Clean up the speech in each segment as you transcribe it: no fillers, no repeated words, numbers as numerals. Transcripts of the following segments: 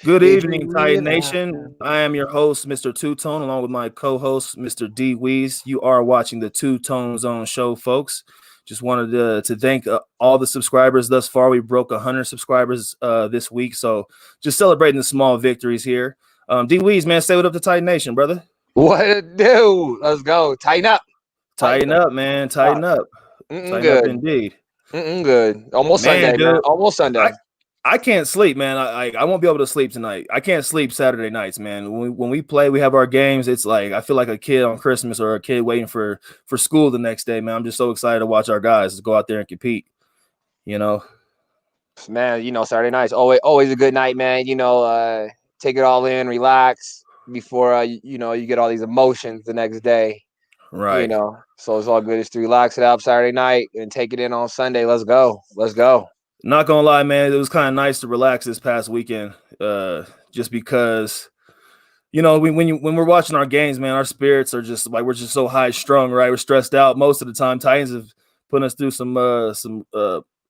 Good If you evening, Titan realize. Nation. I am your host, Mr. Two-Tone, along with my co-host, Mr. D Weez. You are watching the Two-Tone Zone show, folks. Just wanted to thank all the subscribers thus far. We broke 100 subscribers this week, so just celebrating the small victories here. D Weez, man, say what up to Titan Nation, brother. What it do? Let's go. Tighten up. Tighten up, man. Tighten up. Tighten up Good. indeed. Good. Almost Man, Sunday, man. dude, Almost Sunday. I can't sleep, man. I won't be able to sleep tonight. I can't sleep Saturday nights, man. When we play, we have our games. It's like I feel like a kid on Christmas or a kid waiting for school the next day, man. I'm just so excited to watch our guys go out there and compete. You know, Man, Saturday night's always a good night, man. Take it all in, relax before you get all these emotions the next day. right? So it's all good just to relax it up Saturday night and take it in on Sunday. Let's go. Not gonna lie, man. It was kind of nice to relax this past weekend, just because. When we're watching our games, man, our spirits are just like we're just so high strung, right? We're stressed out most of the time. Titans have put us through some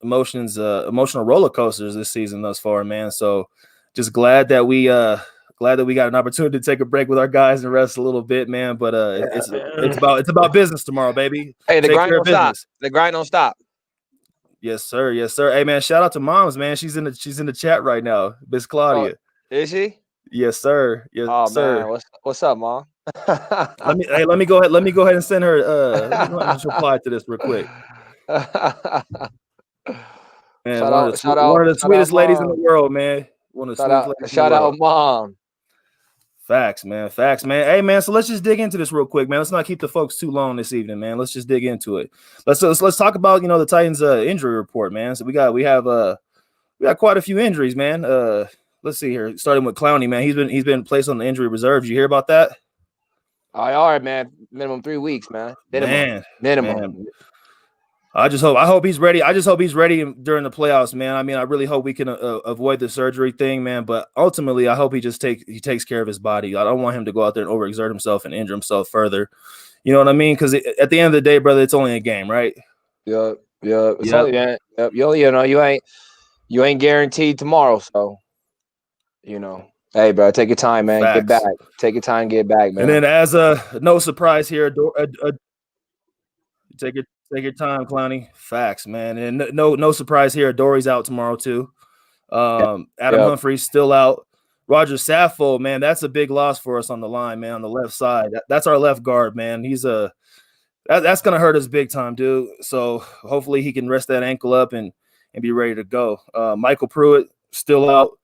emotional roller coasters this season thus far, man. So just glad that we got an opportunity to take a break with our guys and rest a little bit, man. But it's about business tomorrow, baby. Hey, the Take grind care don't of stop. business. The grind don't stop. Yes, sir. Yes, sir. Hey, man, shout out to Moms, man. She's in the chat right now, Miss Oh, Claudia. is she? Yes, sir. Yes, Oh sir. man, what's up, Mom? Let me go ahead and send her let me go ahead and just reply to this real quick. Man, Shout out, one of the sweetest ladies in the Mom. world, man. One of the sweetest ladies in the Shout out, world. Mom. Facts, man. Facts, man. Hey, man. So let's just dig into this real quick, man. Let's not keep the folks too long this evening, man. Let's just dig into it. Let's talk about the Titans injury report, man. So we have quite a few injuries, man. Let's see here. Starting with Clowney, man. He's been placed on the injury reserve. Did you hear about that? All right, man. Minimum 3 weeks, man. Minimum. Man. I hope he's ready. I just hope he's ready during the playoffs, man. I mean, I really hope we can avoid the surgery thing, man. But ultimately, I hope he takes care of his body. I don't want him to go out there and overexert himself and injure himself further. You know what I mean? Because at the end of the day, brother, it's only a game, right? Yeah. It's only that. Yep. You ain't guaranteed tomorrow, so Hey, bro, take your time, man. Facts. Get back. Take your time, get back, man. And then, as no surprise here, take your time, Clowney. Facts, man. And no surprise here. Dory's out tomorrow too. Adam Humphrey's still out. Roger Saffold, man, that's a big loss for us on the line, man. On the left side, that's our left guard, man. That's gonna hurt us big time, dude. So hopefully he can rest that ankle up and be ready to go. Michael Pruitt still out.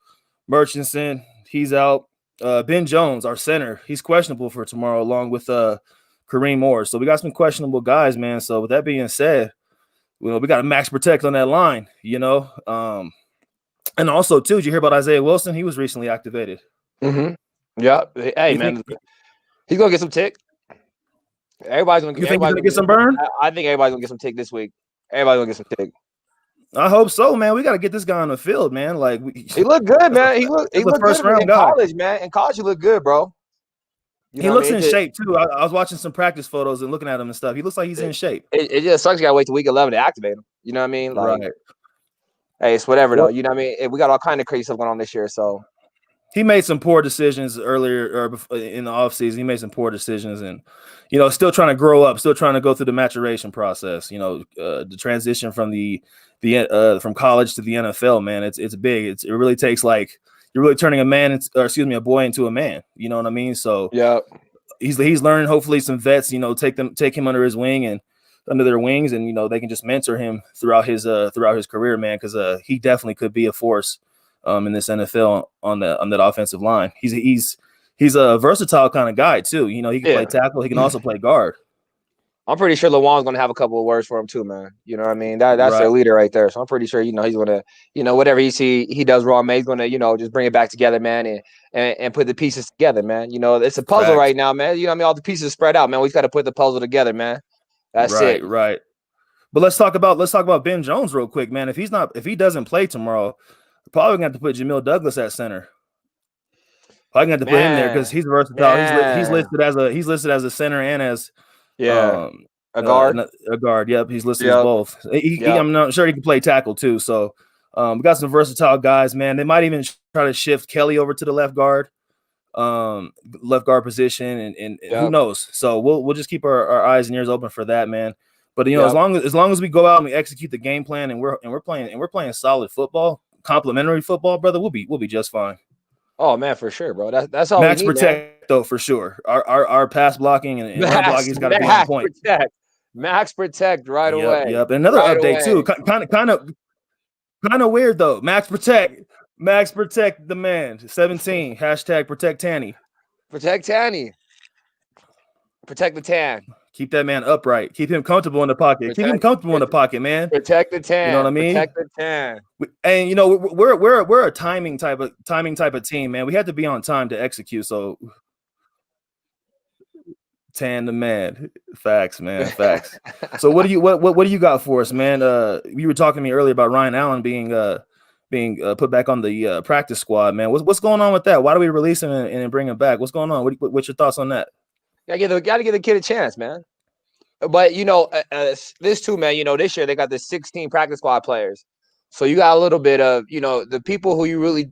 Murchison, he's out. Ben Jones, our center, he's questionable for tomorrow, along with Kareem Moore. So we got some questionable guys, man. So with that being said, we got to max protect on that line, and also too, did you hear about Isaiah Wilson? He was recently activated. Mm-hmm. Yeah. Hey, man, he's gonna get some tick. Everybody's gonna. You think he's gonna get some burn? I think everybody's gonna get some tick this week. Everybody's gonna get some tick. I hope so, man. We got to get this guy on the field, man. Like he looked good, man. He looked first good round in guy. college, man. In college, he looked good, bro. He looks in shape too. I was watching some practice photos and looking at him and stuff. He looks like he's in shape. It just sucks. You gotta wait till week 11 to activate him. You know what I mean? Like, right. Hey, it's whatever though. You know what I mean? We got all kind of crazy stuff going on this year, so. He made some poor decisions earlier or in the offseason. He made some poor decisions and, still trying to grow up, still trying to go through the maturation process. The transition from from college to the NFL, man, it's big. It really takes you're really turning a boy into a man. You know what I mean? So yeah, he's learning. Hopefully, some vets, take him under his wing and under their wings, and they can just mentor him throughout his career, man, because he definitely could be a force. In this NFL on that offensive line. He's a versatile kind of guy too. He can play tackle. He can also play guard. I'm pretty sure Lawan's going to have a couple of words for him too, man. You know what I mean? That's their leader right there. So I'm pretty sure, he's going to, whatever he does wrong, man, he's going to, just bring it back together, man, and put the pieces together, man. It's a puzzle right now, man. You know what I mean? All the pieces spread out, man. We've got to put the puzzle together, man. That's it. Right. But let's talk about Ben Jones real quick, man. If he doesn't play tomorrow, probably gonna have to put Jamil Douglas at center. Probably gonna have to put him there because he's versatile. He's listed as a center and as a guard. A guard. Yep, he's listed as both. I'm not sure he can play tackle too. So We got some versatile guys, man. They might even try to shift Kelly over to the left guard position, and who knows. So we'll just keep our eyes and ears open for that, man. But as long as we go out and we execute the game plan, and we're playing solid football, complimentary football, brother, we'll be just fine. Oh man, for sure, bro. That's all max we need, protect, man. Though, for sure. Our pass blocking and run blocking's got to be on point. Max protect right away. Yep. And another update too. Kind of weird though. Max protect the man. 17 hashtag protect Tanny. Protect Tanny. Protect the tan. Keep that man upright. Keep him comfortable in the pocket. Keep him comfortable in the pocket, man. Protect the tan. You know what I mean? Protect the tan. And we're a timing type of team, man. We have to be on time to execute. So tan the man. Facts, man. Facts. So what do you got for us, man? You were talking to me earlier about Ryan Allen being put back on the practice squad, man. What's going on with that? Why do we release him and bring him back? What's going on? What's your thoughts on that? Gotta give the kid a chance, man. But this too, man. This year they got the 16 practice squad players, so you got a little bit of the people who you really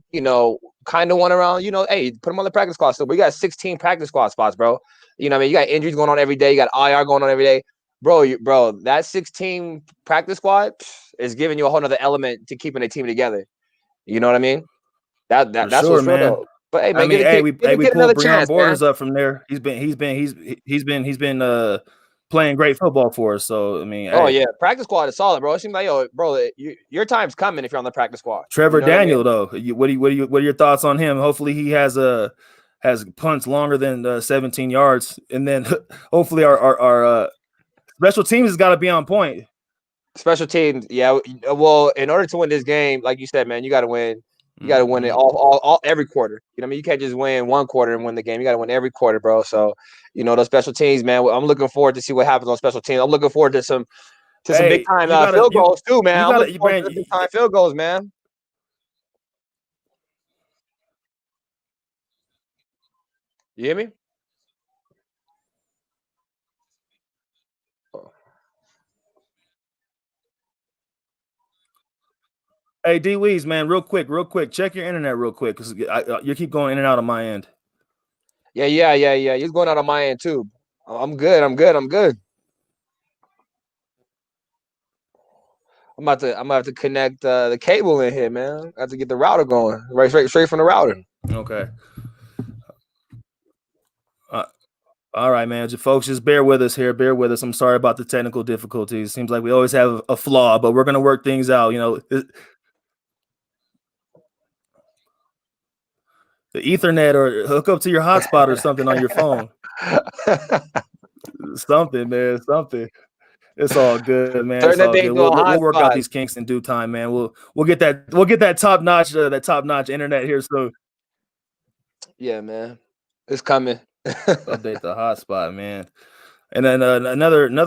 kind of want around. Hey, put them on the practice squad still. But you got 16 practice squad spots, bro. You got injuries going on every day. You got IR going on every day, bro. That 16 practice squad is giving you a whole other element to keeping a team together. You know what I mean? That's sure, what's man. Real, but hey, man, we pulled Breon Borders up from there. He's been playing great football for us. So yeah, practice squad is solid, bro. It seems like your time's coming if you're on the practice squad. Trevor Daniel, though, what are your thoughts on him? Hopefully he has punts longer than 17 yards, and then hopefully our special teams has got to be on point. Special teams, yeah. Well, in order to win this game, like you said, man, you got to win. You got to win it all every quarter. You can't just win one quarter and win the game. You got to win every quarter, bro. So, those special teams, man. I'm looking forward to see what happens on special teams. I'm looking forward to some big time field goals too, man. I'm looking forward to big time field goals, man. You hear me? Hey, D Weez, man, real quick, check your internet real quick because you keep going in and out on my end. Yeah. He's going out on my end too. I'm good. I'm gonna have to connect the cable in here, man. I have to get the router going straight from the router. Okay. All right, man. Folks, just bear with us here. Bear with us. I'm sorry about the technical difficulties. Seems like we always have a flaw, but we're gonna work things out. The Ethernet, or hook up to your hotspot or something on your phone. Something, man. Something. It's all good, man. It's all good. We'll work out these kinks in due time, man. We'll get that top notch internet here soon. Yeah, man. It's coming. Update the hotspot, man. And then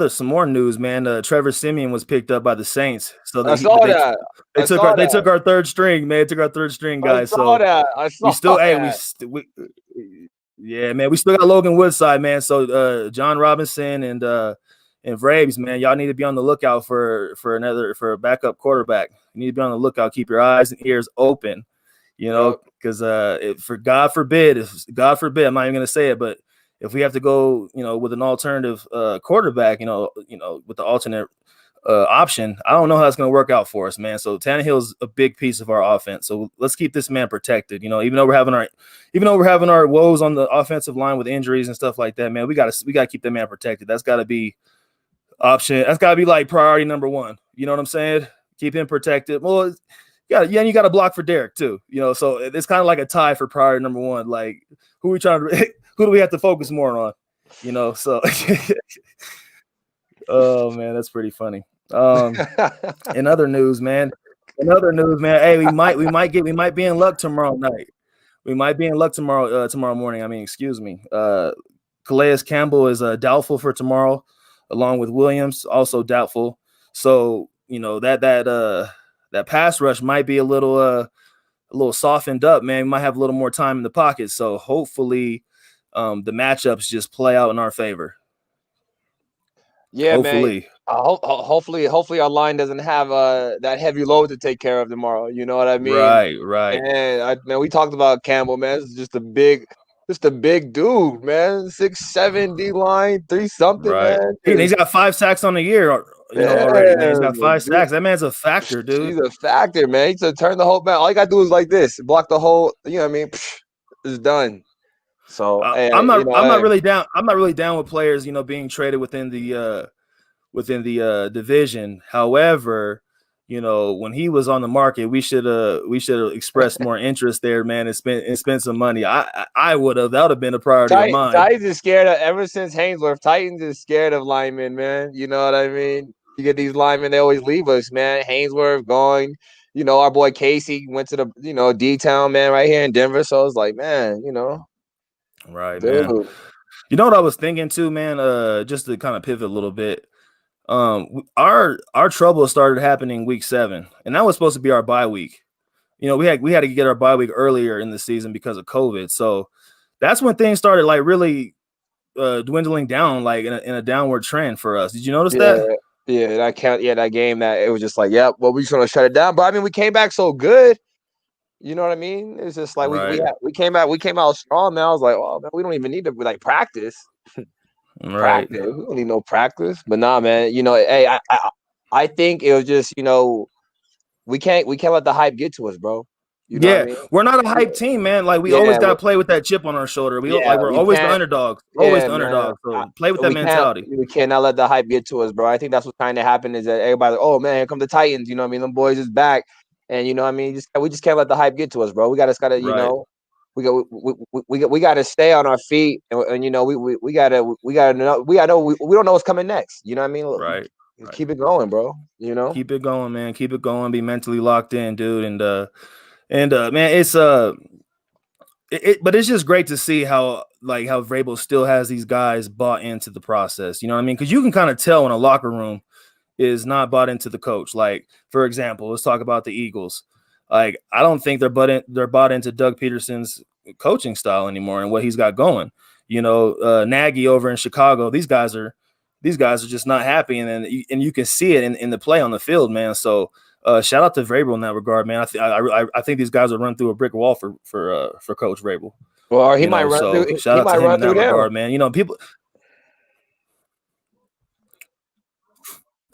some more news, man. Trevor Siemian was picked up by the Saints. So they took our third string, man. Took our third string, guys. Yeah, man. We still got Logan Woodside, man. So John Robinson and Vraves, man, y'all need to be on the lookout for a backup quarterback. You need to be on the lookout. Keep your eyes and ears open, because for God forbid, I'm not even going to say it, but if we have to go, with an alternative quarterback, with the alternate option, I don't know how it's going to work out for us, man. So Tannehill's a big piece of our offense. So let's keep this man protected. Even though we're having our woes on the offensive line with injuries and stuff like that, man, we got to keep that man protected. That's got to be option. That's got to be like priority number one. You know what I'm saying? Keep him protected. Well, and you got to block for Derek too. So it's kind of like a tie for priority number one. Like who do we have to focus more on? So oh man, that's pretty funny. In other news, man. Hey, we might be in luck tomorrow night. We might be in luck tomorrow morning. Excuse me. Calais Campbell is doubtful for tomorrow, along with Williams, also doubtful. So that pass rush might be a little softened up, man. We might have a little more time in the pocket. So hopefully the matchups just play out in our favor. Yeah, man. Hopefully. Hopefully our line doesn't have that heavy load to take care of tomorrow. You know what I mean? Right. And man, we talked about Campbell, man. It's just a big dude, man. 6'7" D line, 3 something, Right. man. He's got 5 sacks on the year, already, man. He's got Man, 5 dude, sacks. That man's a factor, dude. he's a factor, man. He's to turn the whole back. All you gotta do is like this, block the whole. You know what I mean? It's done. So hey, I'm you not know, I'm not hey, really down. I'm not really down with players, being traded within the division. However, when he was on the market, we should have expressed more interest there, man, and spent some money. I would have. That would have been a priority of mine. Titans is scared of ever since Hainsworth. Titans is scared of linemen, man. You know what I mean? You get these linemen, they always leave us, man. Hainsworth going. You know, our boy Casey went to the D town, man, right here in Denver. So it's like, man, Right, man. dude. You know what I was thinking too, man? Just to kind of pivot a little bit. Our trouble started happening week 7, and that was supposed to be our bye week. We had to get our bye week earlier in the season because of COVID. So that's when things started like really dwindling down, like in a downward trend for us. Did you notice Yeah, that? yeah, that game that it was just like, yeah, well, we just want to shut it down. But I mean, we came back so good. You know what I mean? It's just like Right. we came out strong, man. I was like, oh man, we don't even need to like practice. Right. We don't need no practice. But nah, man, hey, I think it was just, we can't let the hype get to us, bro. You know what I Yeah, mean? we're not a hype team, man. Like we always Yeah, got to play with that chip on our shoulder. We're we always the can't. underdogs, always Yeah, the man. underdogs. So play with that mentality. We cannot let the hype get to us, bro. I think that's what kind of happened is that everybody, like, oh man, here come the Titans. You know what I mean? Them boys is back, and you know what I mean. We just can't let the hype get to us, bro. We gotta, Right. we got to stay on our feet, and we gotta know we don't know what's coming next. You know what I mean? Look, Right. keep it going, bro. Keep it going, man. Keep it going. Be mentally locked in, dude. And man, it's but it's just great to see how Vrabel still has these guys bought into the process. You know what I mean? Because you can kind of tell when a locker room is not bought into the coach. Like, for example, let's talk about the Eagles. Like, I don't think they're bought into Doug Peterson's coaching style anymore and what he's got going. Nagy over in Chicago, these guys are just not happy, and you can see it in the play on the field, man. So shout out to Vrabel in that regard, man. I think these guys will run through a brick wall for Coach Vrabel. Well, he might run so through. shout He out might to him run in that through them. regard, man. People.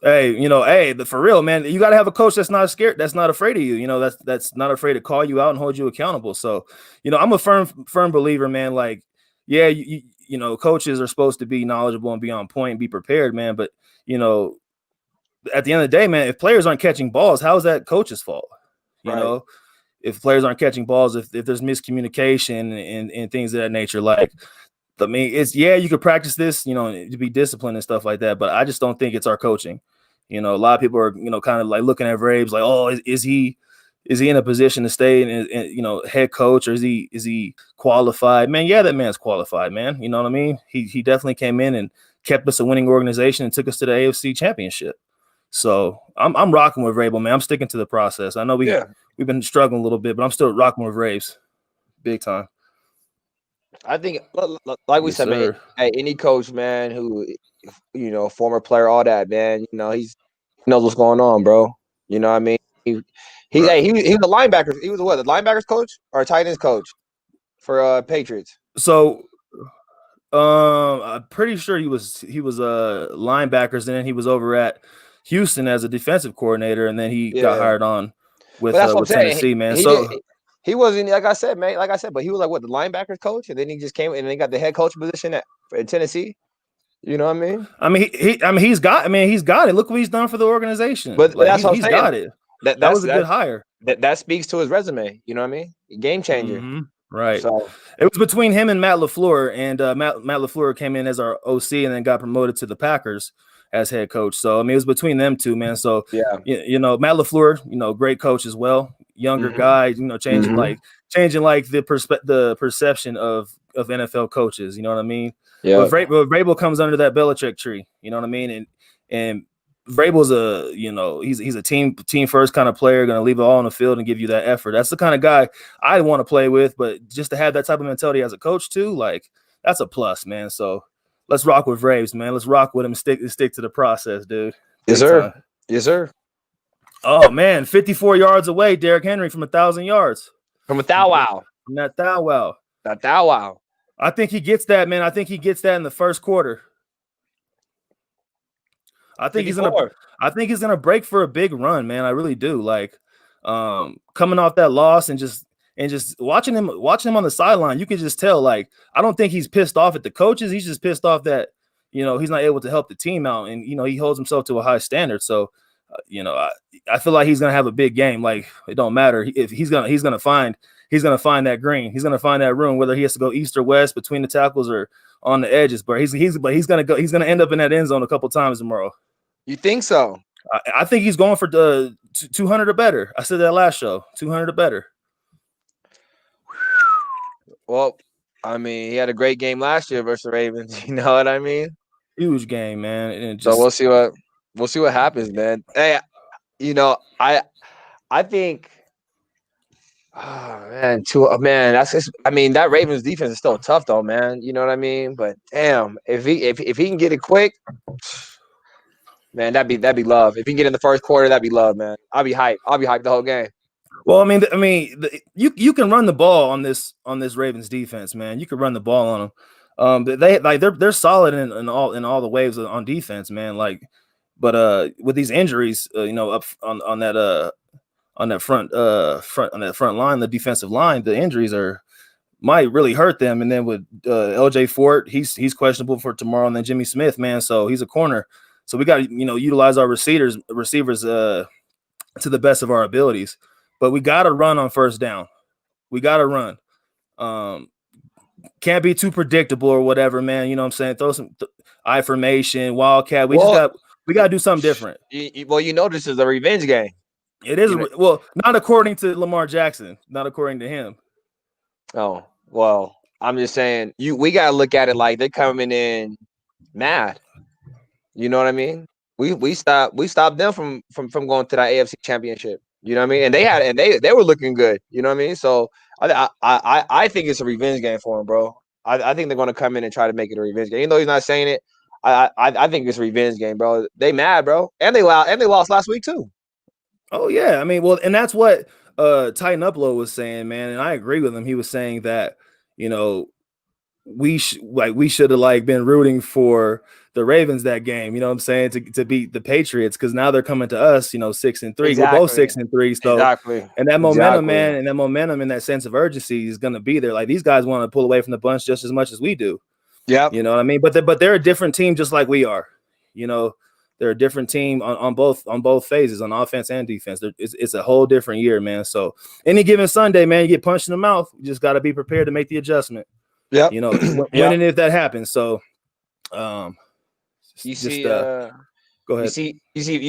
Hey, for real, man. You got to have a coach that's not scared, that's not afraid of you. That's not afraid to call you out and hold you accountable. So, I'm a firm believer, man. Like, yeah, coaches are supposed to be knowledgeable and be on point and be prepared, man. But at the end of the day, man, if players aren't catching balls, how is that coach's fault? Right. If players aren't catching balls, if there's miscommunication and things of that nature, like. I mean, you could practice this, to be disciplined and stuff like that, but I just don't think it's our coaching. A lot of people are, kind of like looking at Vrabes like, oh, is he in a position to stay in head coach, or is he qualified? Man, yeah, that man's qualified, man. You know what I mean? He definitely came in and kept us a winning organization and took us to the AFC Championship. So I'm rocking with Vrabel, man. I'm sticking to the process. I know we've been struggling a little bit, but I'm still rocking with Vrabes, big time. I think, like we said, man, hey, any coach, man, who, former player, all that, man, he knows what's going on, bro. You know what I mean? He was a linebacker. He was the linebackers coach or a tight ends coach for Patriots? So, I'm pretty sure he was linebackers, and then he was over at Houston as a defensive coordinator, and then he got hired on with Tennessee, man. He wasn't, like I said, man. Like I said, but he was like the linebackers coach, and then he just came and then he got the head coach position in Tennessee. You know what I mean? He's got it. Look what he's done for the organization. But that's what I'm he's saying. Got it. That was a good hire. That speaks to his resume. You know what I mean? Game changer. Mm-hmm. Right. So it was between him and Matt LaFleur, and Matt LaFleur came in as our OC and then got promoted to the Packers as head coach. So it was between them two, man. So yeah, Matt LaFleur, great coach as well. Younger guy, changing the perception of NFL coaches. You know what I mean? Yeah. But Vrabel comes under that Belichick tree. You know what I mean? And Vrabel's he's a team first kind of player, going to leave it all on the field and give you that effort. That's the kind of guy I want to play with. But just to have that type of mentality as a coach too, like that's a plus, man. So let's rock with Braves, man. Let's rock with him. Stick to the process, dude. Yes, sir. Yes, sir. Oh man, 54 yards away, Derrick Henry from 1,000 yards. From a thou wow. From that thou wow. That thou wow. I think he gets that, man. I think he gets that in the first quarter. I think 54. he's gonna break for a big run, man. I really do. Like coming off that loss and just watching him on the sideline, you can just tell. Like, I don't think he's pissed off at the coaches. He's just pissed off that, you know, he's not able to help the team out, and you know, he holds himself to a high standard. So, you know, I feel like he's gonna have a big game. Like, it don't matter if he's gonna find that green. He's gonna find that room, whether he has to go east or west between the tackles or on the edges. But he's gonna end up in that end zone a couple times tomorrow. You think so? I think he's going for the 200 or better. I said that last show, 200 or better. Well, I mean, he had a great game last year versus the Ravens. You know what I mean? Huge game, man. And so we'll see what happens, man. Hey, you know, I think, oh man, that's just, I mean, that Ravens defense is still tough though, man. You know what I mean? But damn, if he can get it quick, man, that'd be love. If he can get in the first quarter, that'd be love, man. I'll be hyped the whole game. Well, I mean, you can run the ball on this Ravens defense, man. You can run the ball on them. They're solid in all the waves on defense, man. Like, but with these injuries, you know, up on that front line, the defensive line, the injuries might really hurt them. And then with LJ Fort, he's questionable for tomorrow, and then Jimmy Smith, man. So he's a corner. So we got to, you know, utilize our receivers to the best of our abilities. But we got to run on first down. We got to run. Can't be too predictable or whatever, man. You know what I'm saying? Throw some I formation, wildcat. We got to do something different. Well, you know, this is a revenge game. It is. Well, not according to Lamar Jackson. Not according to him. Oh, well, I'm just saying we got to look at it like they're coming in mad. You know what I mean? We stopped them from going to that AFC Championship. You know what I mean? And they were looking good. You know what I mean? So I think it's a revenge game for him, bro. I think they're going to come in and try to make it a revenge game. Even though he's not saying it, I think it's a revenge game, bro. They mad, bro, and they lost last week too. Oh yeah, I mean, well, and that's what Titan Upload was saying, man, and I agree with him. He was saying that, you know, we should have been rooting for the Ravens that game, you know what I'm saying, to beat the Patriots, because now they're coming to us, you know, 6-3. Exactly. We're both 6-3. So exactly. And that momentum, man, and that momentum and that sense of urgency is gonna be there. Like, these guys want to pull away from the bunch just as much as we do. Yeah. You know what I mean? But they're a different team just like we are. You know, they're a different team on both phases, on offense and defense. It's a whole different year, man. So any given Sunday, man, you get punched in the mouth. You just got to be prepared to make the adjustment. Yeah, you know, when and if that happens. So, go ahead. You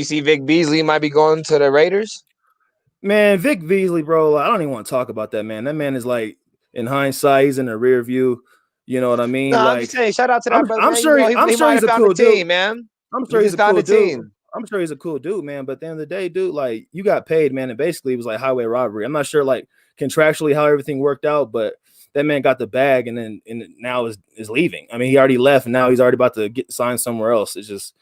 see, Vic Beasley might be going to the Raiders. Man, Vic Beasley, bro. I don't even want to talk about that, man. That man is like, in hindsight, he's in the rear view. You know what I mean? No, I'm just saying, shout out to that brother. I'm sure he's a cool dude, man. I'm sure he's a cool dude. I'm sure he's a cool dude, man. But at the end of the day, dude, like, you got paid, man, and basically it was like highway robbery. I'm not sure, like, contractually how everything worked out, but that man got the bag and now is leaving. I mean, he already left, and now he's already about to get signed somewhere else. It's just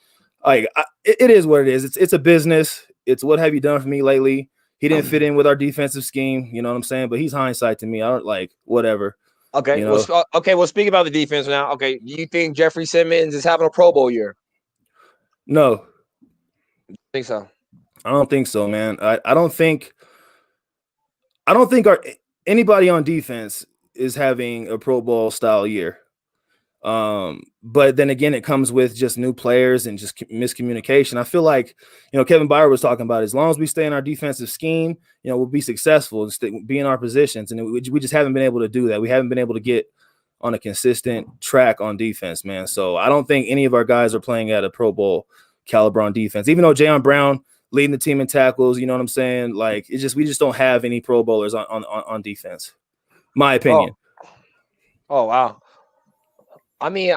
like it is what it is. It's a business. It's what have you done for me lately? He didn't fit in with our defensive scheme. You know what I'm saying? But he's hindsight to me. I don't like whatever. Okay. You know? Well, speaking about the defense now. Okay. Do you think Jeffrey Simmons is having a Pro Bowl year? No. I think so. I don't think so, man. I don't think anybody on defense is having a Pro Bowl style year. But then again, it comes with just new players and just miscommunication. I feel like, you know, Kevin Byard was talking about, as long as we stay in our defensive scheme, you know, we'll be successful and be in our positions. And we just haven't been able to do that. We haven't been able to get on a consistent track on defense, man. So I don't think any of our guys are playing at a Pro Bowl caliber on defense, even though Jayon Brown leading the team in tackles. You know what I'm saying? Like, we just don't have any Pro Bowlers on defense. My opinion. Oh wow. I mean,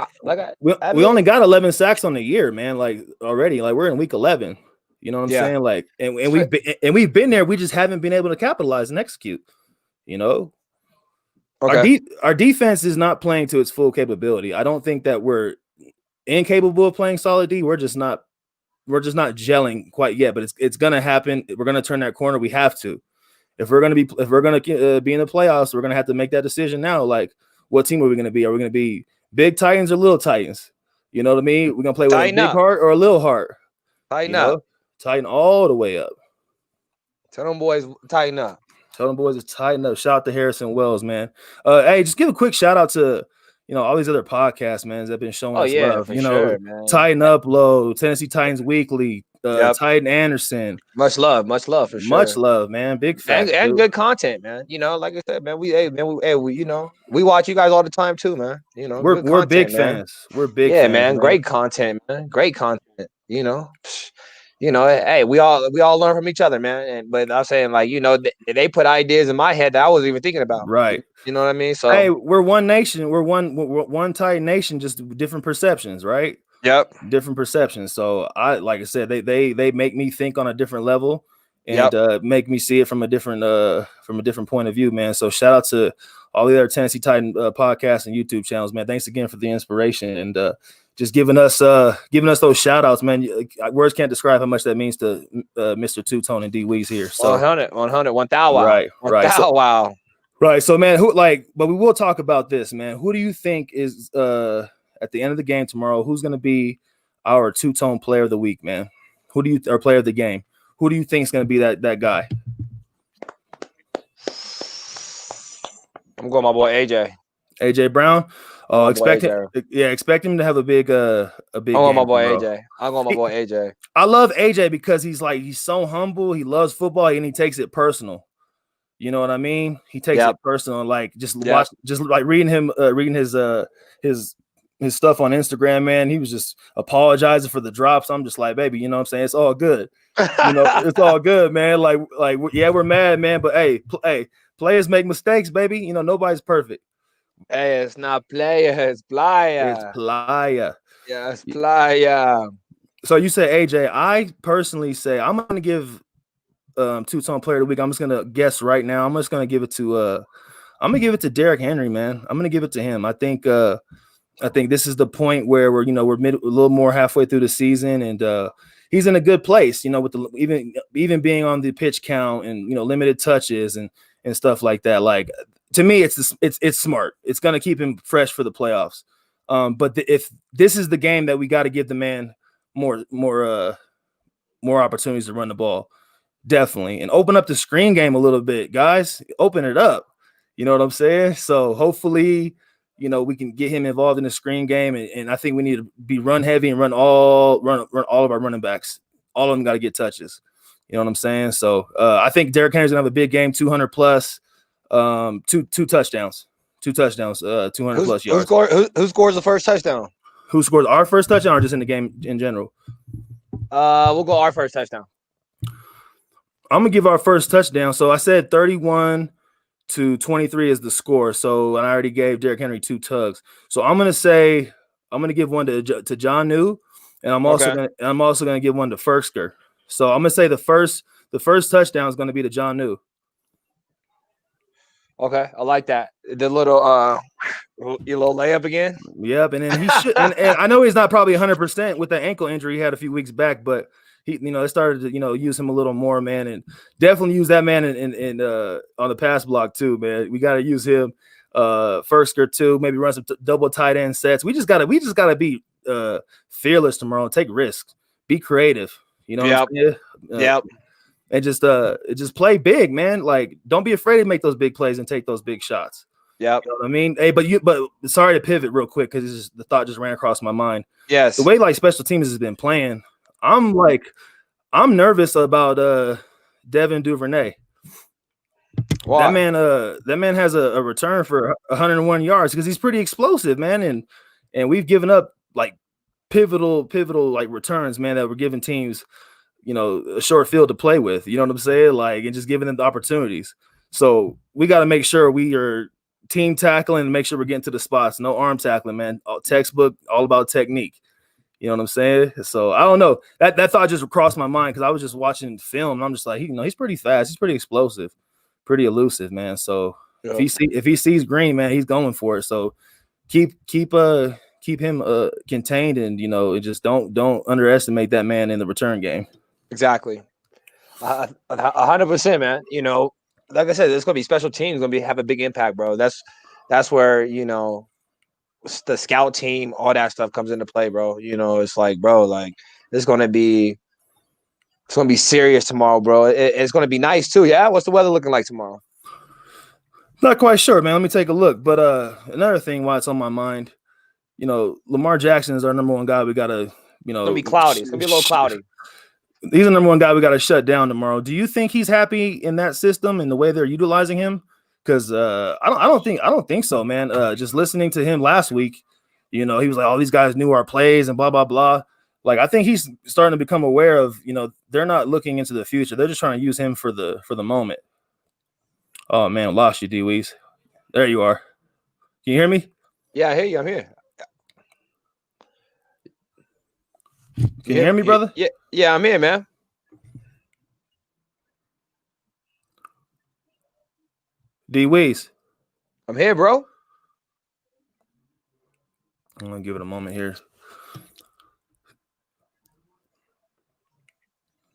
we only got 11 sacks on the year, man. Like, already, like, we're in week 11. You know what I'm saying? Like, and we've been there. We just haven't been able to capitalize and execute. You know, our defense is not playing to its full capability. I don't think that we're incapable of playing solid D. We're just not gelling quite yet, but it's gonna happen. We're gonna turn that corner. We have to. If we're gonna be in the playoffs, we're gonna have to make that decision now. Like, what team are we gonna be? Are we gonna be big Titans or little Titans? You know what I mean? We're gonna play with a big heart or a little heart. Tighten up. Tighten all the way up. Tell them boys tighten up. Tell them boys to tighten up. Shout out to Harrison Wells, man. Hey, just give a quick shout out to all these other podcasts, man, that have been showing us love. Man. Tighten Up Low, Tennessee Titans Weekly, Titan Anderson. Much love for sure. Much love, man. Big fan and good content, man. Like I said, man, we watch you guys all the time too, man. We're content, big fans. We're big fans, man. Great content, man. Great content. Hey, we all learn from each other, man. But I'm saying, like, they put ideas in my head that I wasn't even thinking about. Right. You know what I mean? So hey, we're one nation. We're one Titan nation, just different perceptions, right? Yep. Different perceptions. So like I said, they make me think on a different level and make me see it from a different point of view, man. So shout out to all the other Tennessee Titan podcasts and YouTube channels, man. Thanks again for the inspiration and just giving us those shout outs, man. Words can't describe how much that means to Mr. 2Tonin and D Weez here. So 100, 1,000. Right. So, wow. Right. So, man, but we will talk about this, man. Who do you think is at the end of the game tomorrow, who's going to be our 2-Tone player of the week, man? Or player of the game? Who do you think is going to be that guy? I'm going my boy AJ. AJ Brown. Expect him to have a big I'm going my boy AJ. I'm going my boy AJ. I love AJ because he's so humble. He loves football and he takes it personal. You know what I mean? He takes it personal. Like just like reading his stuff on Instagram, man. He was just apologizing for the drops. I'm just like, baby, you know what I'm saying? It's all good. It's all good, man. Like we're mad, man. But hey, players make mistakes, baby. Nobody's perfect. Hey, it's not player, it's playa. It's playa. Yeah, it's playa. So you say AJ. I personally say I'm gonna give 2-Tone player of the week. I'm just gonna guess right now. I'm just gonna give it to Derrick Henry, man. I'm gonna give it to him. I think this is the point where we're a little more halfway through the season, and he's in a good place. With even being on the pitch count and limited touches and stuff like that. Like, to me, it's smart. It's gonna keep him fresh for the playoffs. But if this is the game that we got to give the man more opportunities to run the ball, definitely, and open up the screen game a little bit, guys. Open it up. You know what I'm saying? So hopefully, we can get him involved in the screen game, and I think we need to be run heavy and run all of our running backs. All of them got to get touches. You know what I'm saying? So I think Derrick Henry's gonna have a big game, 200 plus, two touchdowns, 200 plus yards. Who scores the first touchdown? Who scores our first touchdown, or just in the game in general? We'll go our first touchdown. I'm gonna give our first touchdown. So I said 31-23 is the score. So, and I already gave Derrick Henry 2 tugs. So I'm gonna give one to John New, and I'm also gonna give one to Firkser. So I'm gonna say the first touchdown is gonna be to John New. Okay, I like that. The little layup again. Yep, and then he should. and I know he's not probably 100% with the ankle injury he had a few weeks back, but he, they started to use him a little more, man, and definitely use that man in on the pass block too, man. We got to use him. Firkser too. Maybe run some double tight end sets. We just gotta be fearless tomorrow. Take risks. Be creative. You know. Yep. Yep. And just play big, man. Like, don't be afraid to make those big plays and take those big shots. Yeah, you know what I mean. Hey, but sorry to pivot real quick because the thought just ran across my mind. Yes, the way like special teams has been playing, I'm nervous about Devin Duvernay. Why? That man has a return for 101 yards because he's pretty explosive, man, and we've given up like pivotal like returns, man, that we're giving teams a short field to play with, you know what I'm saying? Like, and just giving them the opportunities. So we got to make sure we are team tackling and make sure we're getting to the spots. No arm tackling, man. Textbook, all about technique. You know what I'm saying? So I don't know. That thought just crossed my mind because I was just watching film and I'm just like, he's pretty fast. He's pretty explosive, pretty elusive, man. So if he sees green, man, he's going for it. So keep keep him contained, and just don't underestimate that man in the return game. Exactly, 100%, man. Like I said, it's gonna be special teams. Gonna have a big impact, bro. That's where the scout team, all that stuff comes into play, bro. It's like, bro, like it's gonna be serious tomorrow, bro. It's gonna be nice too. Yeah, what's the weather looking like tomorrow? Not quite sure, man. Let me take a look. But another thing why it's on my mind, Lamar Jackson is our number one guy. We gotta, it's gonna be cloudy. It's gonna be a little cloudy. He's the number one guy we got to shut down tomorrow. Do you think he's happy in that system and the way they're utilizing him? Because I don't think so, man. Just listening to him last week, he was like, "Oh, these guys knew our plays and blah blah blah." Like, I think he's starting to become aware of, they're not looking into the future. They're just trying to use him for the moment. Oh man, lost you, D Weez. There you are. Can you hear me? Yeah, I hear you. I'm here. Can you hear me, brother? Yeah, I'm here, man. D Weez. I'm here, bro. I'm gonna give it a moment here.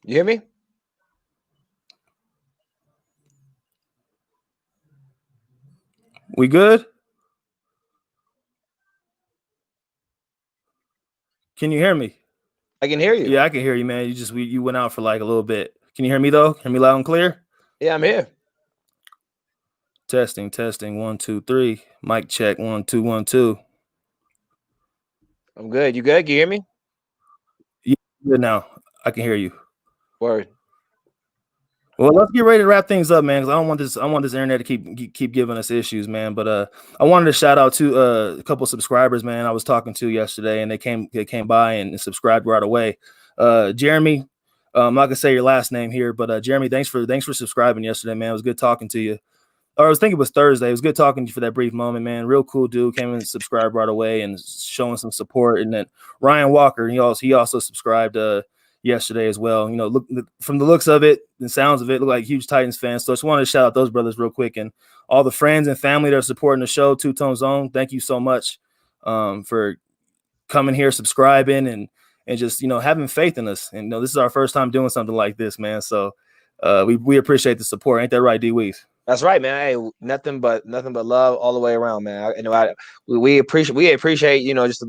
You hear me? We good? Can you hear me? I can hear you. Yeah, I can hear you, man. You went out for like a little bit. Can you hear me though? Hear me loud and clear? Yeah, I'm here. Testing. 1, 2, 3. Mic check. 1, 2, 1, 2. I'm good. You good? Can you hear me? Yeah, good now. I can hear you. Word. Well, let's get ready to wrap things up, man. Because I want this internet to keep giving us issues, man. But I wanted to shout out to a couple subscribers, man. I was talking to yesterday, and they came by and subscribed right away. Jeremy, I'm not gonna say your last name here, but Jeremy, thanks for subscribing yesterday, man. It was good talking to you. Or I was thinking it was Thursday. It was good talking to you for that brief moment, man. Real cool dude. Came in and subscribed right away and showing some support. And then Ryan Walker, he also subscribed yesterday as well. Look, from the looks of it and sounds of it, look like huge Titans fans. So I just wanted to shout out those brothers real quick, and all the friends and family that are supporting the show, 2Tone Zone. Thank you so much for coming here, subscribing, and just having faith in us. And this is our first time doing something like this, man. So we appreciate the support. Ain't that right, D Weez? That's right, man. Hey, nothing but love all the way around, man. We appreciate just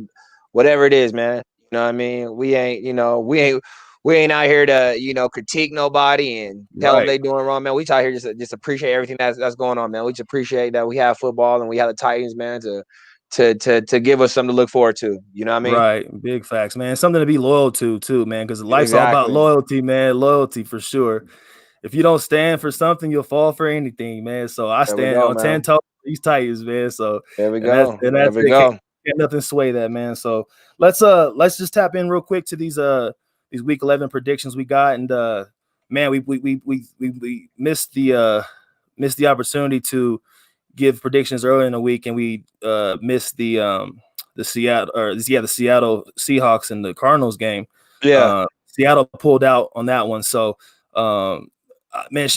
whatever it is, man. You know what I mean? We ain't out here to critique nobody and tell them they doing wrong, man. We out here just appreciate everything that's going on, man. We just appreciate that we have football and we have the Titans, man, to give us something to look forward to. You know what I mean? Right. Big facts, man. Something to be loyal to too, man. Because life's all about loyalty, man. Loyalty for sure. If you don't stand for something, you'll fall for anything, man. So I stand on 10 toes for these Titans, man. So there we go. There we go. Can't nothing sway that, man. So let's just tap in real quick to these week 11 predictions we got, and man, we missed the opportunity to give predictions earlier in the week, and we missed the Seattle Seahawks and the Cardinals game. Yeah, Seattle pulled out on that one. So man,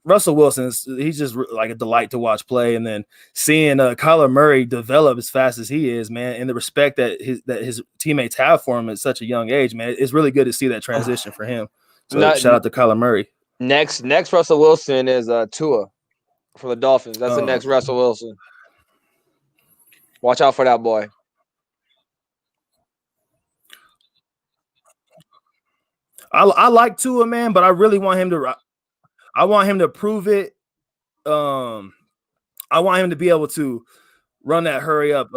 Russell Wilson, he's just like a delight to watch play, and then seeing Kyler Murray develop as fast as he is, man, and the respect that his teammates have for him at such a young age, man, it's really good to see that transition for him. So shout out to Kyler Murray. Next Russell Wilson is Tua for the Dolphins. That's the next Russell Wilson. Watch out for that boy. I like Tua, man, but I really want him to. I want him to prove it. I want him to be able to run that hurry up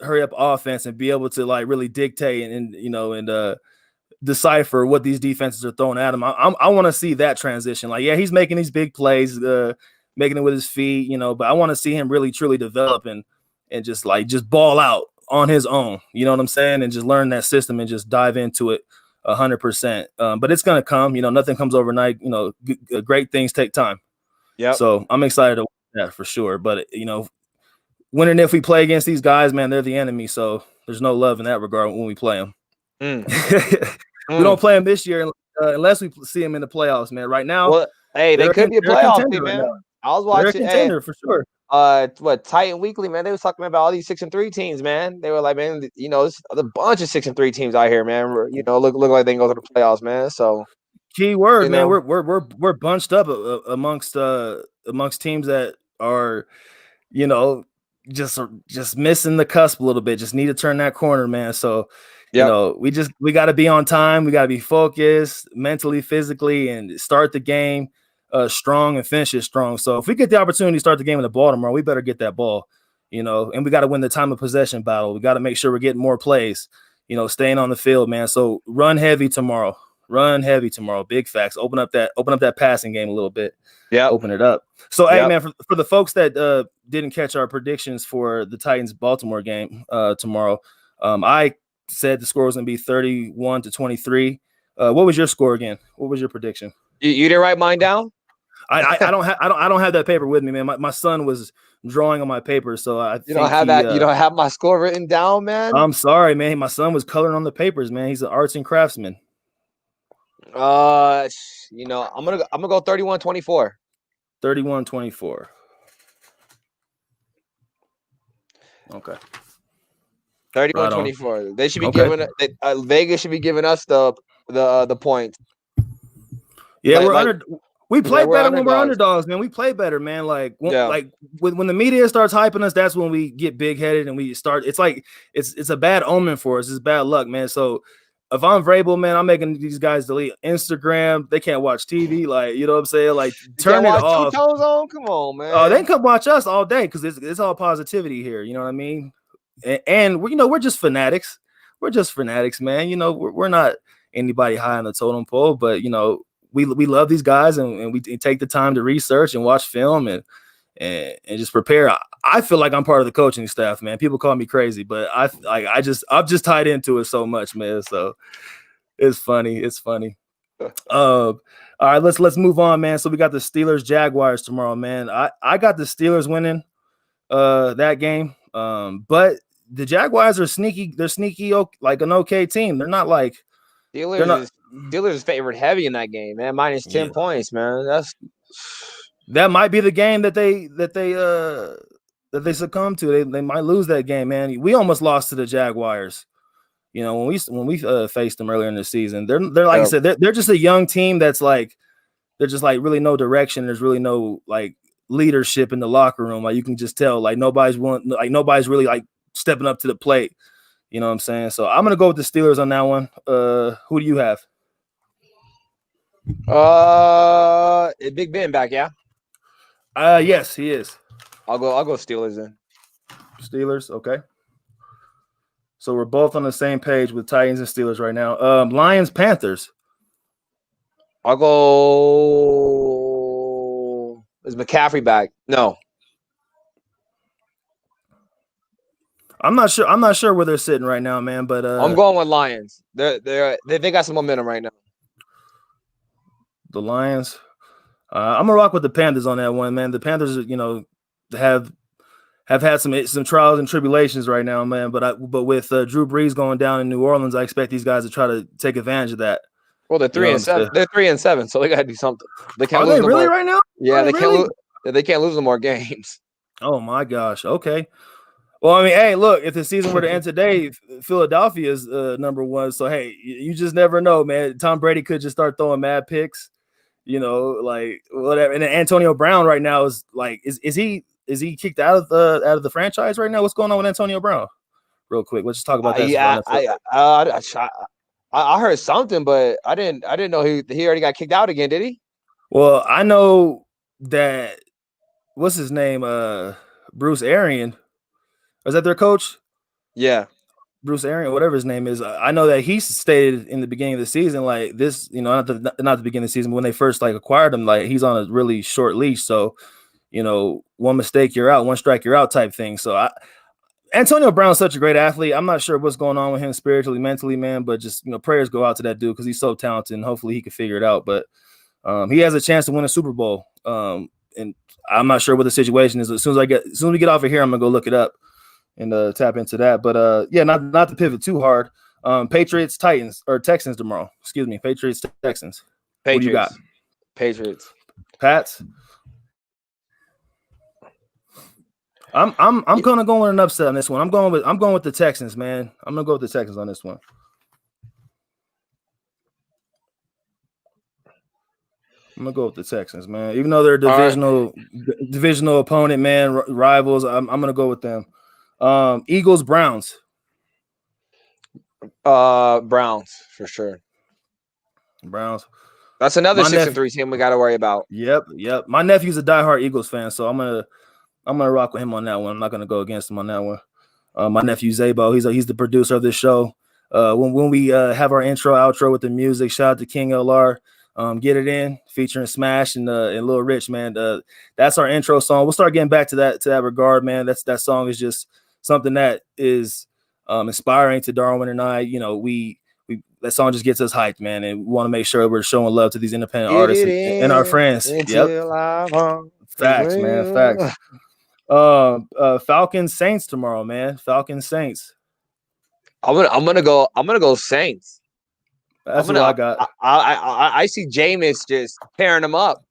offense and be able to like really dictate and decipher what these defenses are throwing at him. I want to see that transition. Like, yeah, he's making these big plays, making it with his feet, but I want to see him really truly develop and just ball out on his own. You know what I'm saying? And just learn that system and just dive into it 100%. But it's gonna come. Nothing comes overnight. Great things take time. Yeah. So I'm excited to watch that for sure. But when and if we play against these guys, man, they're the enemy. So there's no love in that regard when we play them. We don't play them this year unless we see them in the playoffs, man. Right now, well, hey, they could be a playoff team, man. I was watching. They're a contender for sure. Titan Weekly, man. They was talking about all these 6-3 teams, man. They were like, man, there's a bunch of 6-3 teams out here, man. Look like they can go to the playoffs, man. So key word, man. We're bunched up amongst teams that are, just missing the cusp a little bit. Just need to turn that corner, man. So, we got to be on time. We got to be focused mentally, physically, and start the game strong and finish it strong. So if we get the opportunity to start the game in the ball tomorrow, we better get that ball, and we got to win the time of possession battle. We got to make sure we're getting more plays, staying on the field, man. So run heavy tomorrow. Big facts. Open up that passing game a little bit. Yeah. Open it up. So, hey, man, for the folks that didn't catch our predictions for the Titans-Baltimore game tomorrow, I said the score was going to be 31-23. What was your score again? What was your prediction? You didn't write mine down? I don't have that paper with me, man. My son was drawing on my paper, so you don't have my score written down, man. I'm sorry, man. My son was coloring on the papers, man. He's an arts and craftsman. I'm gonna go 31-24. 31-24. Okay. 31-24. Right, they should be giving Vegas should be giving us the points. Yeah, we play better when we're underdogs, man. We play better, man. Like when the media starts hyping us, that's when we get big headed and we start. It's like it's a bad omen for us. It's bad luck, man. So if I'm Vrabel, man, I'm making these guys delete Instagram. They can't watch TV. Like, you know what I'm saying? Like, turn it off. 2 Tones on? Come on, man. Oh, they can come watch us all day because it's all positivity here. You know what I mean? And we're just fanatics. We're just fanatics, man. We're not anybody high on the totem pole, but we love these guys and we take the time to research and watch film and just prepare. I feel like I'm part of the coaching staff, man. People call me crazy, but I'm just tied into it so much, man. So it's funny. It's funny. All right, let's move on, man. So we got the Steelers Jaguars tomorrow, man. I got the Steelers winning that game. But the Jaguars are sneaky. They're sneaky, like an okay team. They're not like Steelers is favored heavy in that game, man. Minus 10 points, man. That might be the game that they succumb to. They might lose that game, man. We almost lost to the Jaguars. When we faced them earlier in the season. They're like I said, they're just a young team that's like there's just like really no direction. There's really no like leadership in the locker room. Like you can just tell like nobody's really like stepping up to the plate. You know what I'm saying? So I'm gonna go with the Steelers on that one. Who do you have? Big Ben back, yeah. Yes, he is. I'll go Steelers then. Steelers, okay. So we're both on the same page with Titans and Steelers right now. Lions, Panthers. I'll go. Is McCaffrey back? No. I'm not sure where they're sitting right now, man. But I'm going with Lions. They got some momentum right now. The Lions. I'm gonna rock with the Panthers on that one, man. The Panthers, have had some trials and tribulations right now, man. But with Drew Brees going down in New Orleans, I expect these guys to try to take advantage of that. Well, they're 3-7. They're 3-7, so they got to do something. They can't lose really right now. Yeah, they can't. They can't lose no more games. Oh my gosh. Okay. Well, I mean, hey, look, if the season were to end today, Philadelphia is number one. So hey, you just never know, man. Tom Brady could just start throwing mad picks, like whatever. And then Antonio Brown right now is like, is he kicked out of the franchise right now? What's going on with Antonio Brown? Real quick, let's just talk about that. Yeah, I heard something, but I didn't know he already got kicked out again. Did he? Well, I know that. What's his name? Bruce Arian. Is that their coach? Yeah, Bruce Arian, whatever his name is. I know that he stated in the beginning of the season, like this, not the beginning of the season, but when they first like acquired him, like he's on a really short leash. So, one mistake you're out, one strike you're out type thing. So Antonio Brown's such a great athlete. I'm not sure what's going on with him spiritually, mentally, man, but just, prayers go out to that dude because he's so talented and hopefully he can figure it out. But he has a chance to win a Super Bowl. And I'm not sure what the situation is. As soon as we get off of here, I'm going to go look it up and tap into that. But not to pivot too hard. Patriots, Titans, or Texans tomorrow. Excuse me. Patriots, Texans. Patriots. What do you got? Patriots. Pats? I'm gonna go with an upset on this one. I'm going with the Texans, man. I'm gonna go with the Texans on this one. I'm gonna go with the Texans, man. Even though they're divisional opponent, man, rivals. I'm gonna go with them. Eagles, Browns. Browns for sure. Browns. That's another 6-3 team we got to worry about. Yep. My nephew's a diehard Eagles fan, so I'm gonna rock with him on that one. I'm not gonna go against him on that one. My nephew Zabo, he's the producer of this show. When we have our intro, outro with the music, shout out to King LR. Get It In, featuring Smash and Lil Rich, man. That's our intro song. We'll start getting back to that regard, man. That song is just something that is inspiring to Darwin and I. You know, that song just gets us hyped, man, and we want to make sure we're showing love to these independent artists and our friends. Yep. Facts, man. Facts. Falcons Saints tomorrow, man. Falcons Saints. I'm gonna go Saints. That's what I got. I see Jameis just pairing them up.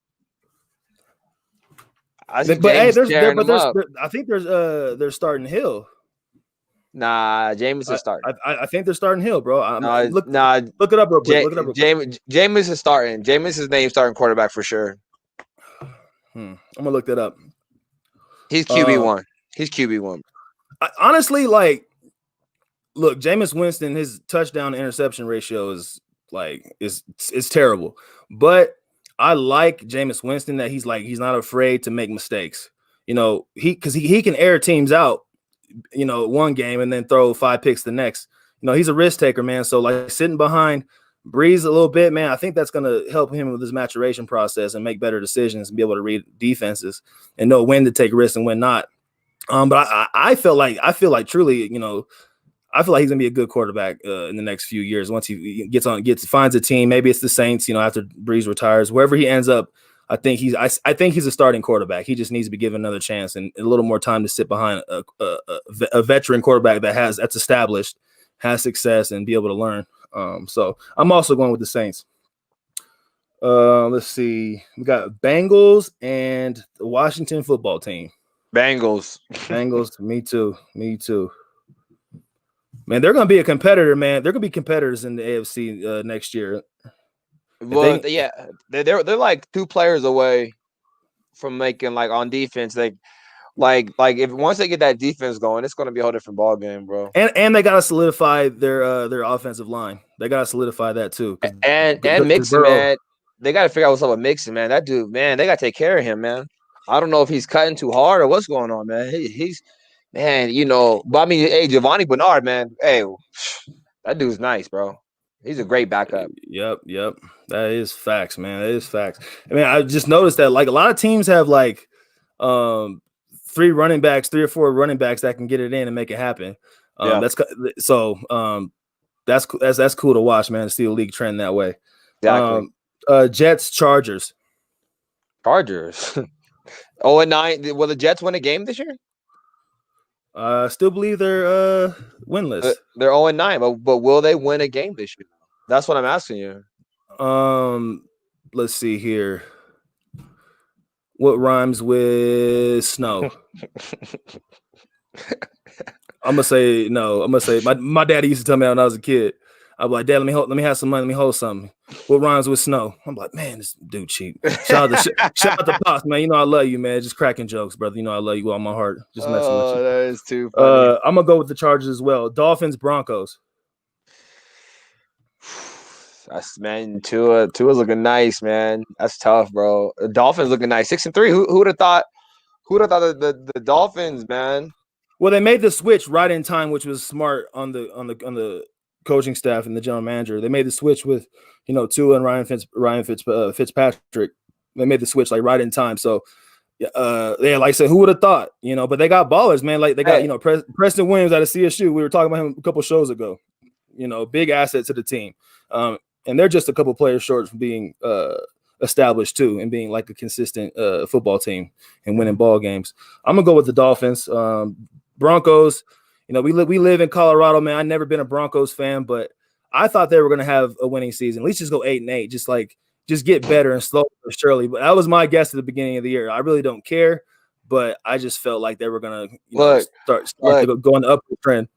I think they're starting Hill. Nah, Jameis is starting. I think they're starting Hill, bro. Look it up real quick. Look it up real quick. Jameis is starting. Jameis' name starting quarterback for sure. I'm gonna look that up. He's QB1. He's QB1. Honestly, like, look, Jameis Winston, his touchdown to interception ratio is terrible. But I like Jameis Winston that he's not afraid to make mistakes. You know, he can air teams out, you know, one game and then throw 5 picks the next. You know, he's a risk taker, man. So like sitting behind Breeze a little bit, man, I think that's going to help him with his maturation process and make better decisions and be able to read defenses and know when to take risks and when not. But I feel like truly, you know, I feel like he's gonna be a good quarterback in the next few years. Once he finds a team, maybe it's the Saints, you know, after Breeze retires, wherever he ends up. I think he's a starting quarterback. He just needs to be given another chance and a little more time to sit behind a veteran quarterback that's established, has success, and be able to learn. So I'm also going with the Saints. Let's see. We got Bengals and the Washington football team. Bengals. Me too. Man, they're going to be a competitor, man. They're going to be competitors in the AFC next year. Well, they're like 2 players away from making, like, on defense. They like if once they get that defense going, it's going to be a whole different ball game, bro. And they got to solidify their offensive line. They got to solidify that too. And Mixon, man, they got to figure out what's up with Mixon, man. That dude, man, they got to take care of him, man. I don't know if he's cutting too hard or what's going on, man. He's man, you know, but I mean, hey, Giovanni Bernard, man, hey, that dude's nice, bro. He's a great backup. Yep. That is facts, man. That is facts. I mean, I just noticed that like a lot of teams have like 3 or 4 running backs that can get it in and make it happen. That's cool to watch, man. To see a league trend that way. Exactly. Jets, Chargers. 0-9. Will the Jets win a game this year? Still believe they're winless. They're 0-9, but will they win a game this year? That's what I'm asking you. Let's see here. What rhymes with snow? I'm gonna say no. I'm gonna say my daddy used to tell me when I was a kid. I'm like, Dad, let me have some money. Let me hold something. What rhymes with snow? I'm like, man, this dude cheap. Shout out to Pops, man. You know I love you, man. Just cracking jokes, brother. You know I love you with all my heart. Just messing with you. That is too funny. I'm gonna go with the Chargers as well. Dolphins, Broncos. That's, man, Tua's looking nice, man. That's tough, bro. The Dolphins looking nice. 6-3. Who would have thought? Who would have thought the Dolphins, man? Well, they made the switch right in time, which was smart on the coaching staff and the general manager. They made the switch with, you know, Tua and Ryan Fitzpatrick. They made the switch like right in time. So, like I said, who would have thought? You know, but they got ballers, man. Like they got, you know, Preston Williams out of CSU. We were talking about him a couple shows ago. You know, big asset to the team. And they're just a couple players short from being established too, and being like a consistent football team and winning ball games. I'm gonna go with the Dolphins. Broncos. You know, we live in Colorado, man. I've never been a Broncos fan, but I thought they were going to have a winning season. At least just go 8-8, just get better and slowly but surely. But that was my guess at the beginning of the year. I really don't care. but I just felt like they were gonna, start to go on the upward trend.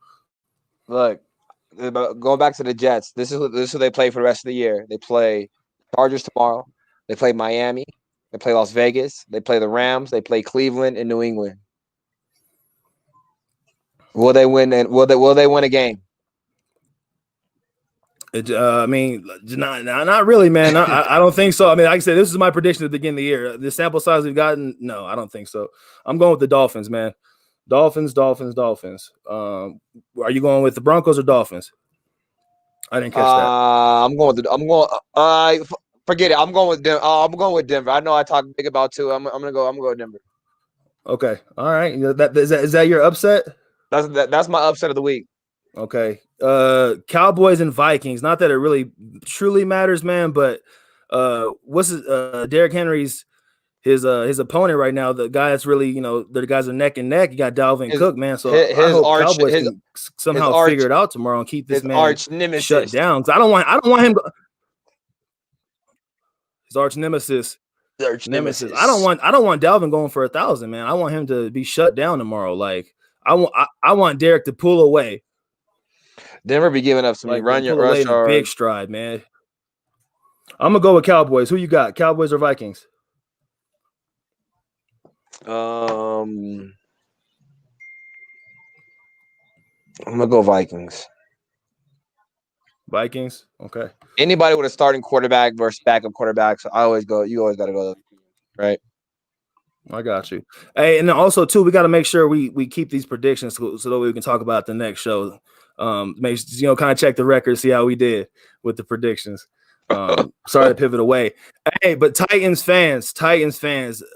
Look, going back to the Jets. This is who they play for the rest of the year. They play Chargers tomorrow. They play Miami. They play Las Vegas. They play the Rams. They play Cleveland and New England. Will they win? And will they win a game? I mean, not really, man. I don't think so. I mean, like I said, this is my prediction at the beginning of the year. The sample size we've gotten, no, I don't think so. I'm going with the Dolphins, man. Dolphins. Are you going with the Broncos or Dolphins? I didn't catch that. Forget it. I'm going with Denver. I know I talked big about two. I'm gonna go with Denver. Okay. All right. Is that your upset? That's my upset of the week. Okay. Cowboys and Vikings. Not that it really truly matters, man, but what's Derrick Henry's his opponent right now, the guy that's really, the guys are neck and neck. You got Dalvin Cook, man. So I hope Cowboys can somehow figure it out tomorrow and keep this man shut down. Because I don't want him. His arch nemesis. I don't want Dalvin going for 1,000, man. I want him to be shut down tomorrow. Like I want Derek to pull away. Denver be giving up some run your rush hour. Big stride, man. I'm gonna go with Cowboys. Who you got? Cowboys or Vikings? I'm gonna go Vikings. Vikings, okay. Anybody with a starting quarterback versus backup quarterback, so you always gotta go, right? I got you. Hey, and then also too, we got to make sure we keep these predictions so that we can talk about the next show. Kind of check the record, see how we did with the predictions. Sorry to pivot away. Hey, but Titans fans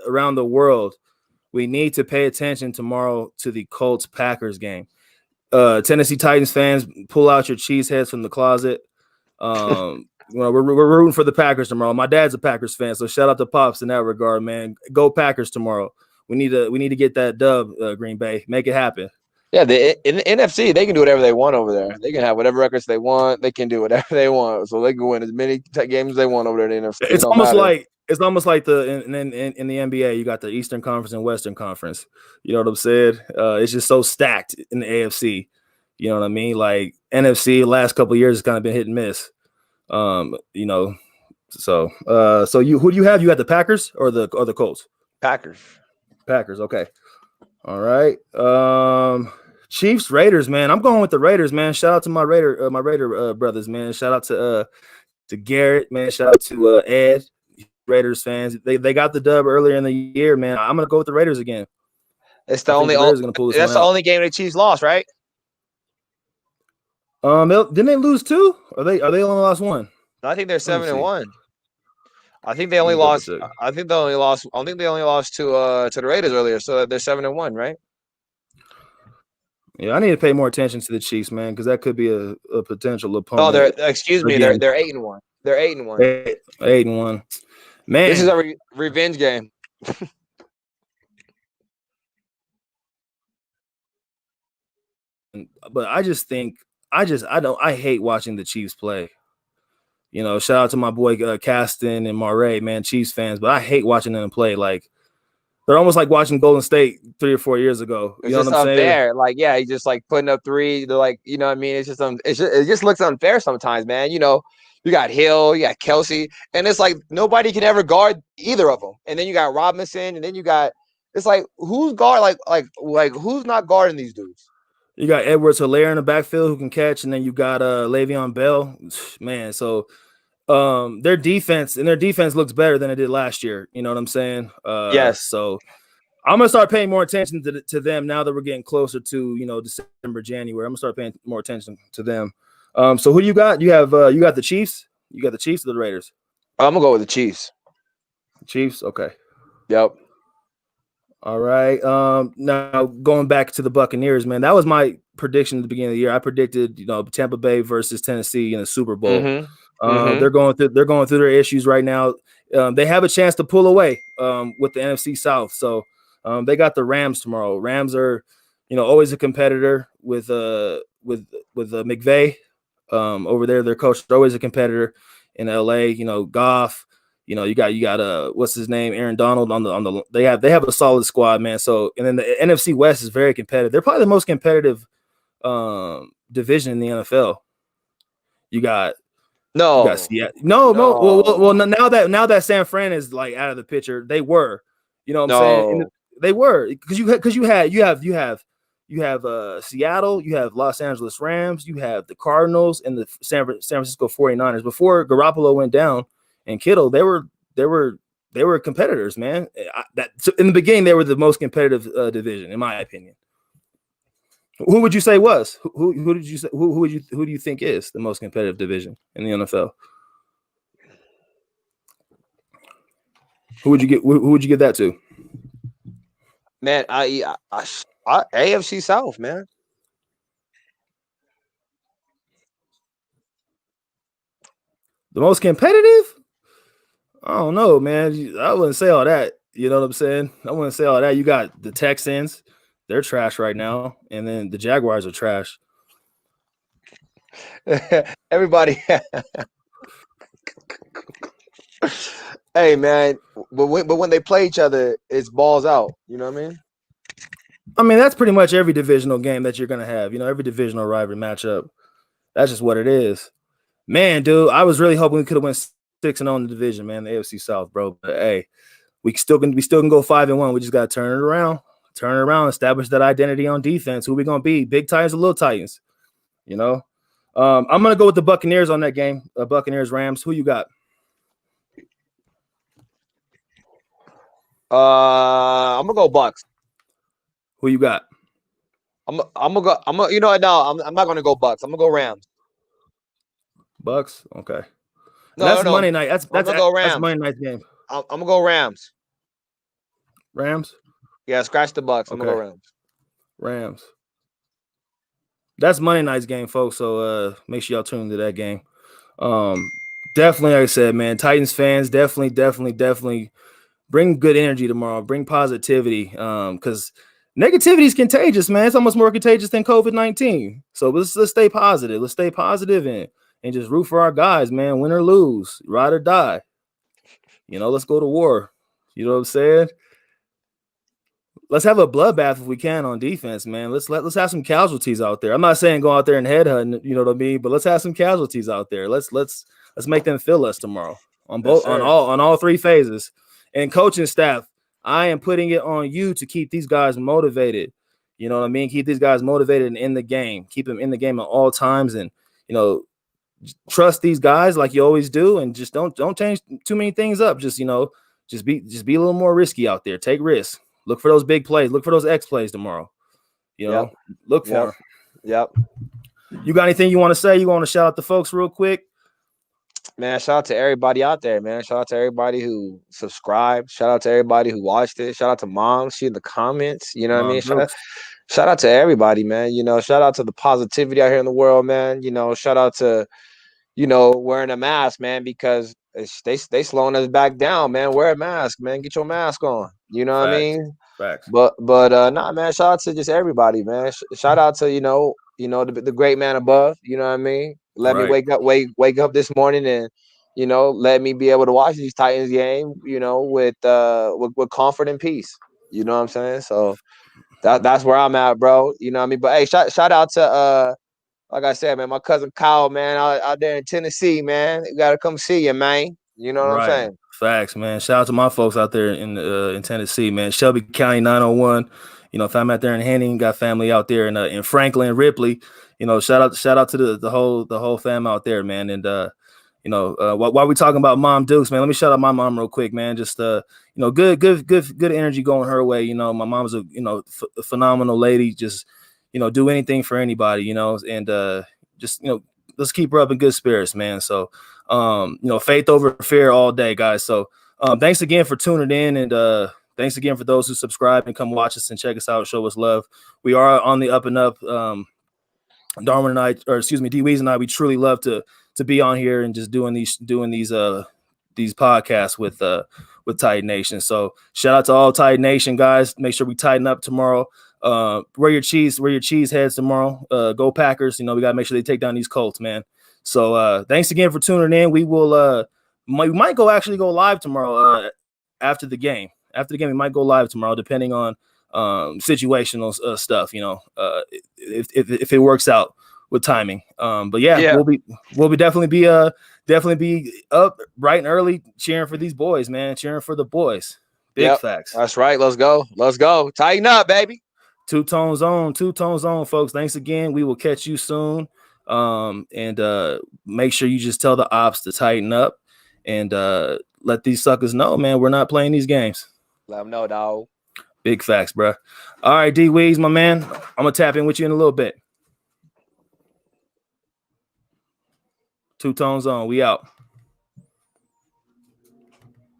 around the world, we need to pay attention tomorrow to the Colts-Packers game. Tennessee Titans fans, pull out your cheese heads from the closet. We're rooting for the Packers tomorrow. My dad's a Packers fan, so shout out to Pops in that regard, man. Go Packers tomorrow. We need to get that dub, Green Bay. Make it happen. Yeah, in the NFC, they can do whatever they want over there. They can have whatever records they want. They can do whatever they want, so they can win as many games as they want over there in the NFC. It's almost like in the NBA, you got the Eastern Conference and Western Conference. You know what I'm saying? It's just so stacked in the AFC. You know what I mean? Like NFC, last couple of years has kind of been hit and miss. So who do you have? You got the Packers or the Colts? Packers, okay. All right. Chiefs, Raiders, man. I'm going with the Raiders, man. Shout out to my Raider brothers, man. Shout out to Garrett, man. Shout out to Ed, Raiders fans. They got the dub earlier in the year, man. I'm gonna go with the Raiders again. It's the only game the Chiefs lost, right? Didn't they lose two? Are they only lost one? I think they're 7-1. I think they only lost. I think they only lost to the Raiders earlier, so they're 7-1, right? Yeah, I need to pay more attention to the Chiefs, man, because that could be a potential opponent. Oh, they're 8-1. They're 8-1. 8-1. Man, this is a revenge game. But I hate watching the Chiefs play. Shout out to my boy Caston and Marais, man, Chiefs fans, but I hate watching them play. Like they're almost like watching Golden State 3 or 4 years ago. You know what I'm saying? Like, yeah, he's just like putting up three. They're like, you know what I mean? It just looks unfair sometimes, man. You got Hill, you got Kelsey, and it's like nobody can ever guard either of them. And then you got Robinson, and then it's like who's guard like who's not guarding these dudes? You got Edwards-Helaire in the backfield who can catch, and then you got Le'Veon Bell. Man, so their defense looks better than it did last year. You know what I'm saying? Yes. So I'm gonna start paying more attention to them now that we're getting closer to December, January. I'm gonna start paying more attention to them. So who do you got? You got the Chiefs. You got the Chiefs or the Raiders? I'm gonna go with the Chiefs. Chiefs. Okay. Yep. All right. Now going back to the Buccaneers, man, that was my prediction at the beginning of the year. I predicted, Tampa Bay versus Tennessee in the Super Bowl. Mm-hmm. They're going through their issues right now. They have a chance to pull away with the NFC South. So they got the Rams tomorrow. Rams are, always a competitor with McVay over there. Their coach is always a competitor in LA. Goff, You got what's his name, Aaron Donald on the they have a solid squad, man. So and then the NFC West is very competitive. They're probably the most competitive division in the NFL. You got Seattle. No. Well, now that San Fran is like out of the picture, they were. You know what I'm saying? They were because you have Seattle, you have Los Angeles Rams, you have the Cardinals and the San Francisco 49ers. Before Garoppolo went down and Kittle, they were competitors, man. So in the beginning, they were the most competitive division, in my opinion. Who would you say was? Who did you say? Who do you think is the most competitive division in the NFL? Who would you give that to? Man, I AFC South, man. The most competitive? I don't know, man. I wouldn't say all that. You know what I'm saying? I wouldn't say all that. You got the Texans. They're trash right now. And then the Jaguars are trash. Everybody. Hey, man. But when they play each other, it's balls out. You know what I mean? I mean, that's pretty much every divisional game that you're going to have. Every divisional rivalry matchup. That's just what it is. Man, dude, I was really hoping we could have went 6-0 in the division, man, the AFC South, bro. But hey, we still can go 5-1. We just got to turn it around, establish that identity on defense. Who we going to be? Big Titans or little Titans? I'm going to go with the Buccaneers on that game. Buccaneers, Rams. Who you got? I'm gonna go Bucks. Who you got? I'm not gonna go Bucks. I'm gonna go Rams. Bucks? Okay. No, that's Monday night. That's go Rams. That's Monday night game. I'm gonna go Rams. Rams? Yeah, scratch the Bucks. I'm gonna go Rams. Rams. That's Monday night's game, folks. So make sure y'all tune into that game. Definitely, like I said, man, Titans fans, definitely bring good energy tomorrow. Bring positivity. Because negativity is contagious, man. It's almost more contagious than COVID-19. So let's stay positive. Let's stay positive and just root for our guys, man. Win or lose, ride or die. Let's go to war. You know what I'm saying? Let's have a bloodbath if we can on defense, man. Let's have some casualties out there. I'm not saying go out there and headhunt, you know what I mean? But let's have some casualties out there. Let's make them feel us tomorrow on both on all three phases. And coaching staff, I am putting it on you to keep these guys motivated. You know what I mean? Keep these guys motivated and in the game. Keep them in the game at all times, and trust these guys like you always do, and just don't change too many things up. Just be a little more risky out there. Take risks. Look for those big plays. Look for those X plays tomorrow. Look for them. Yep. You got anything you want to say? You want to shout out the folks real quick? Man, shout out to everybody out there, man. Shout out to everybody who subscribed. Shout out to everybody who watched it. Shout out to Mom. She in the comments. You know what I mean? Shout out to everybody, man. Shout out to the positivity out here in the world, man. Shout out to, wearing a mask, man, because they slowing us back down, man. Wear a mask, man. Get your mask on. You know what I mean? Facts. But nah, man. Shout out to just everybody, man. Shout out to the great man above. You know what I mean? Let me wake up this morning and let me be able to watch these Titans game. With comfort and peace. You know what I'm saying? So that's where I'm at, bro. You know what I mean? But hey, shout out to like I said, man, my cousin Kyle, man, out there in Tennessee, man. You gotta come see you, man. You know what I'm saying? Facts, man. Shout out to my folks out there in Tennessee, man. Shelby County 901. If I'm out there in Henning, got family out there in Franklin, Ripley. Shout out to the whole fam out there, man. And while we talking about Mom Dukes, man, let me shout out my mom real quick, man. Just good energy going her way. My mom's a phenomenal lady. Just do anything for anybody, and let's keep her up in good spirits, man. So faith over fear all day, guys. So thanks again for tuning in, and thanks again for those who subscribe and come watch us and check us out, show us love. We are on the up and up. Darwin and I, or excuse me, D Weez and I, we truly love to be on here and just doing these podcasts with Titan Nation. So shout out to all Titan Nation guys. Make sure we tighten up tomorrow. Wear your cheese heads tomorrow. Go Packers. We gotta make sure they take down these Colts, man. So thanks again for tuning in. We will we might go live tomorrow after the game. After the game, we might go live tomorrow, depending on situational stuff. If it works out with timing. But yeah, we'll be definitely be up bright and early cheering for these boys, man. Cheering for the boys. Big facts. That's right. Let's go. Tighten up, baby. 2Tone Zone, folks. Thanks again. We will catch you soon. And make sure you just tell the ops to tighten up and let these suckers know, man, we're not playing these games. Let them know, dog. Big facts, bro. All right, D Weez, my man. I'm gonna tap in with you in a little bit. 2Tone Zone, we out.